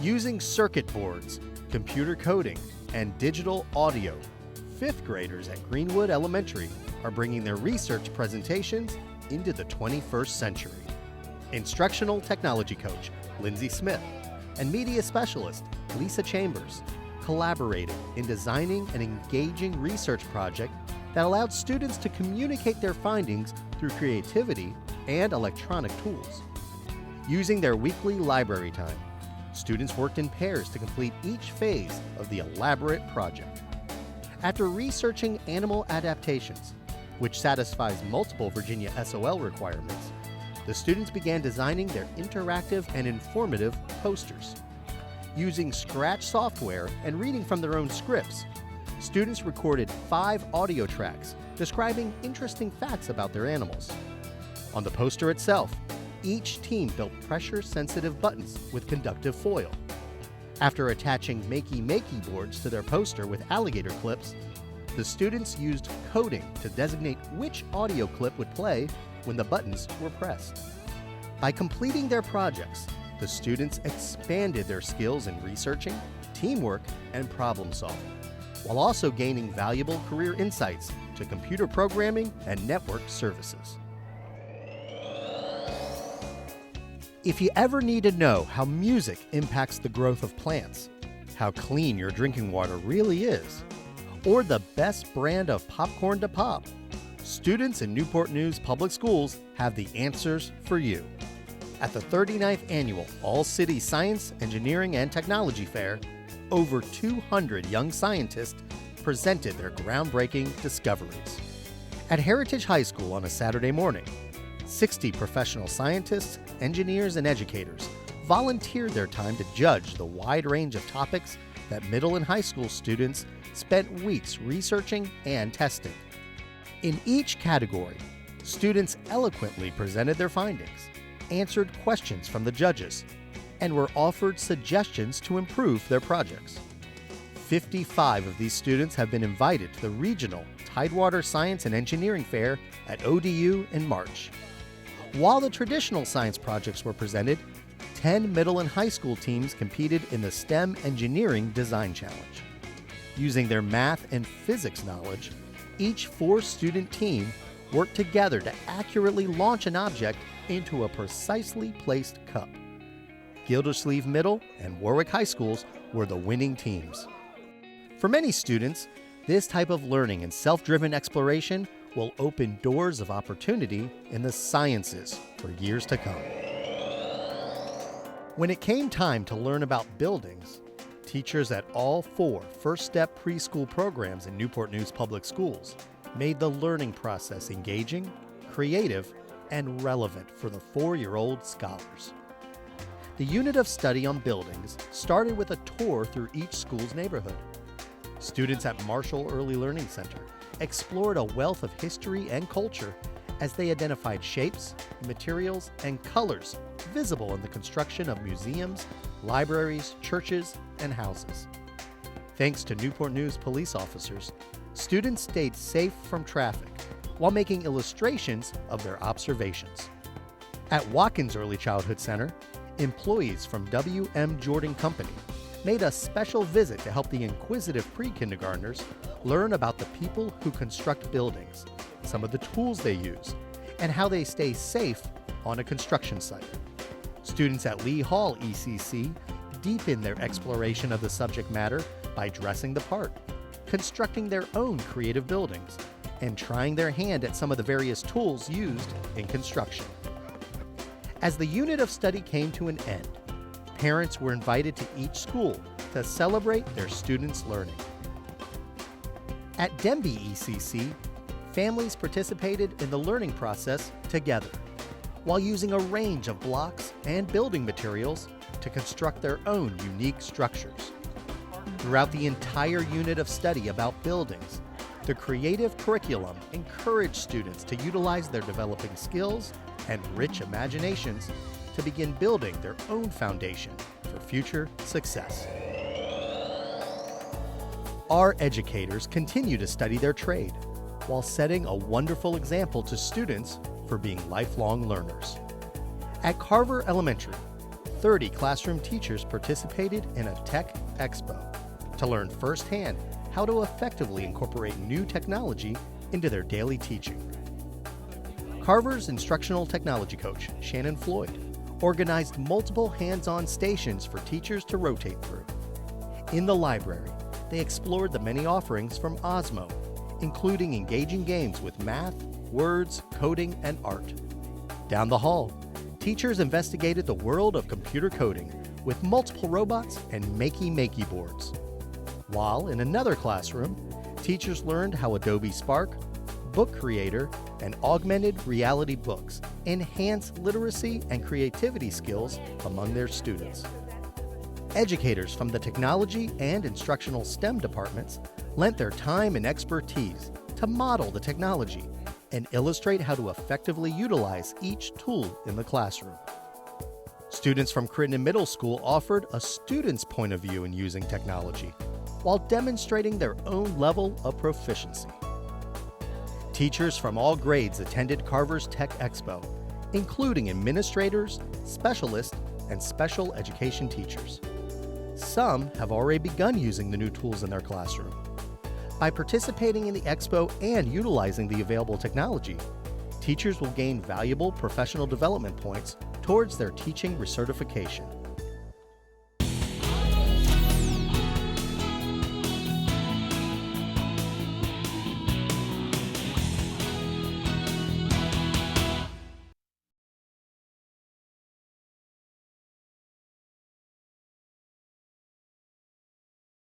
Using circuit boards, computer coding, and digital audio, fifth graders at Greenwood Elementary are bringing their research presentations into the 21st century. Instructional technology coach Lindsay Smith and media specialist Lisa Chambers collaborated in designing an engaging research project that allowed students to communicate their findings through creativity and electronic tools. Using their weekly library time, students worked in pairs to complete each phase of the elaborate project. After researching animal adaptations, which satisfies multiple Virginia SOL requirements, the students began designing their interactive and informative posters. Using Scratch software and reading from their own scripts, students recorded 5 audio tracks describing interesting facts about their animals. On the poster itself, each team built pressure-sensitive buttons with conductive foil. After attaching makey-makey boards to their poster with alligator clips, the students used coding to designate which audio clip would play when the buttons were pressed. By completing their projects, the students expanded their skills in researching, teamwork, and problem solving, while also gaining valuable career insights to computer programming and network services. If you ever need to know how music impacts the growth of plants, how clean your drinking water really is, or the best brand of popcorn to pop, students in Newport News Public Schools have the answers for you. At the 39th Annual All-City Science, Engineering, and Technology Fair, over 200 young scientists presented their groundbreaking discoveries. At Heritage High School on a Saturday morning, 60 professional scientists, engineers, and educators volunteered their time to judge the wide range of topics that middle and high school students spent weeks researching and testing. In each category, students eloquently presented their findings, answered questions from the judges, and were offered suggestions to improve their projects. 55 of these students have been invited to the regional Tidewater Science and Engineering Fair at ODU in March. While the traditional science projects were presented, 10 middle and high school teams competed in the STEM Engineering Design Challenge. Using their math and physics knowledge, each 4-student team worked together to accurately launch an object into a precisely placed cup. Gildersleeve Middle and Warwick High Schools were the winning teams. For many students, this type of learning and self-driven exploration will open doors of opportunity in the sciences for years to come. When it came time to learn about buildings, teachers at all 4 First Step preschool programs in Newport News Public Schools made the learning process engaging, creative, and relevant for the 4-year-old scholars. The unit of study on buildings started with a tour through each school's neighborhood. Students at Marshall Early Learning Center explored a wealth of history and culture as they identified shapes, materials, and colors visible in the construction of museums, libraries, churches, and houses. Thanks to Newport News police officers, students stayed safe from traffic while making illustrations of their observations. At Watkins Early Childhood Center, employees from W.M. Jordan Company made a special visit to help the inquisitive pre-kindergartners learn about the people who construct buildings, some of the tools they use, and how they stay safe on a construction site. Students at Lee Hall ECC deepen their exploration of the subject matter by dressing the part, constructing their own creative buildings, and trying their hand at some of the various tools used in construction. As the unit of study came to an end, parents were invited to each school to celebrate their students' learning. At Denby ECC, families participated in the learning process together, while using a range of blocks and building materials to construct their own unique structures. Throughout the entire unit of study about buildings, the creative curriculum encouraged students to utilize their developing skills and rich imaginations to begin building their own foundation for future success. Our educators continue to study their trade while setting a wonderful example to students for being lifelong learners. At Carver Elementary, 30 classroom teachers participated in a Tech Expo to learn firsthand how to effectively incorporate new technology into their daily teaching. Carver's instructional technology coach, Shannon Floyd, organized multiple hands-on stations for teachers to rotate through. In the library, they explored the many offerings from Osmo, including engaging games with math, words, coding, and art. Down the hall, teachers investigated the world of computer coding with multiple robots and makey boards. While in another classroom, teachers learned how Adobe Spark, Book Creator, and augmented reality books enhance literacy and creativity skills among their students. Educators from the technology and instructional STEM departments lent their time and expertise to model the technology and illustrate how to effectively utilize each tool in the classroom. Students from Crittenden Middle School offered a student's point of view in using technology while demonstrating their own level of proficiency. Teachers from all grades attended Carver's Tech Expo, including administrators, specialists, and special education teachers. Some have already begun using the new tools in their classroom. By participating in the expo and utilizing the available technology, teachers will gain valuable professional development points towards their teaching recertification.